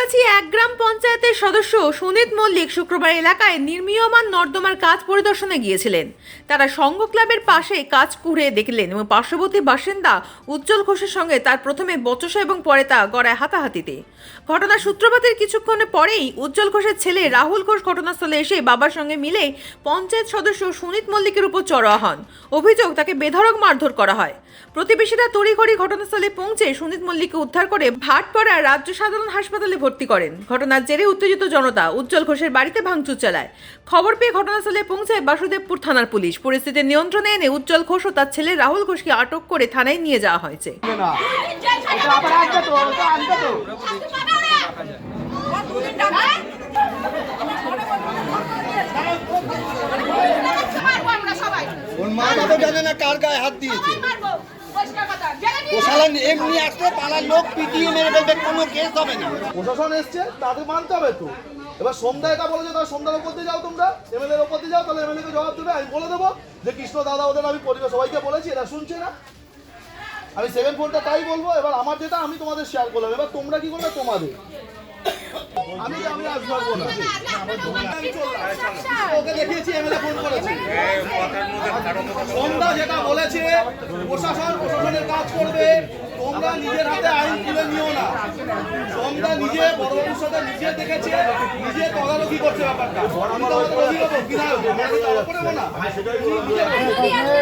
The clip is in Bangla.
বদলগাছি এক গ্রাম পঞ্চায়েতের সদস্য সুনীত মল্লিক শুক্রবার এলাকায় নির্মীয়মান নর্দমার কাজ পরিদর্শনে গিয়েছিলেন। তারা সংঘ ক্লাবের পাশে কাজ ঘুরে দেখলেন এবং পার্শ্ববর্তী বাসিন্দা উজ্জ্বল ঘোষের সঙ্গে তার প্রথমে বচসা এবং পরে তা গড়ায় হাতাহাতিতে। ঘটনার সূত্রপাতের কিছুক্ষণ পরেই উজ্জ্বল ঘোষের ছেলে রাহুল ঘোষ ঘটনাস্থলে এসে বাবার সঙ্গে মিলে পঞ্চায়েত সদস্য সুনীত মল্লিকের উপর চড়াও হন। অভিযোগ, তাকে বেধড়ক মারধর করা হয়। প্রতিবেশীরা তড়িঘড়ি ঘটনাস্থলে পৌঁছে সুনীত মল্লিককে উদ্ধার করে ভাটপাড়া রাজ্য সাধারণ হাসপাতালে ভর্তি করেন। ঘটনার জেরে উত্তেজিত জনতা উজ্জ্বল ঘোষের বাড়িতে ভাঙচুর চালায়। খবর পেয়ে ঘটনাস্থলে পৌঁছায় বাসুদেবপুর থানার পুলিশ। পরিস্থিতি নিয়ন্ত্রণে এনে উজ্জ্বল ঘোষ ও তার ছেলে রাহুল ঘোষকে আটক করে থানায় নিয়ে যাওয়া হয়েছে। কার গায়ে হাত দিয়েছে এমনি আসলে পাড়ার লোক পিটিয়ে মেরে ফেলবে, কোনো কেস হবে না। প্রশাসন এসছে, তাদের মানতে হবে তো। এবার সন্ধ্যা এটা বলেছে, তাহলে সন্ধ্যার ওপর দিয়ে যাও, তোমরা এমএলএর ওপর দিয়ে যাও, তাহলে এমএলএ কে জবাব দেবে। আমি বলে দেবো যে কৃষ্ণ দাদা ওদের আমি পরিবার সবাইকে বলেছি, এরা শুনছে না। আমি 7 ফোনটা তাই বলবো। এবার আমার যেটা আমি তোমাদের শেয়ার করলাম, এবার তোমরা কি করবে তোমাদের। আমি আসবো না, ওকে দেখিয়েছি, এমএলএ ফোন করেছি। সন্ধ্যা যেটা বলেছে প্রশাসনের কাজ করবে, তোমরা নিজের হাতে আইন তুলে নিও না। সন্ধ্যা নিজে বড় ভবিষ্যতে নিজে দেখেছে, নিজে তদারকি করছে ব্যাপারটা। আমি তো বিধায়ক, না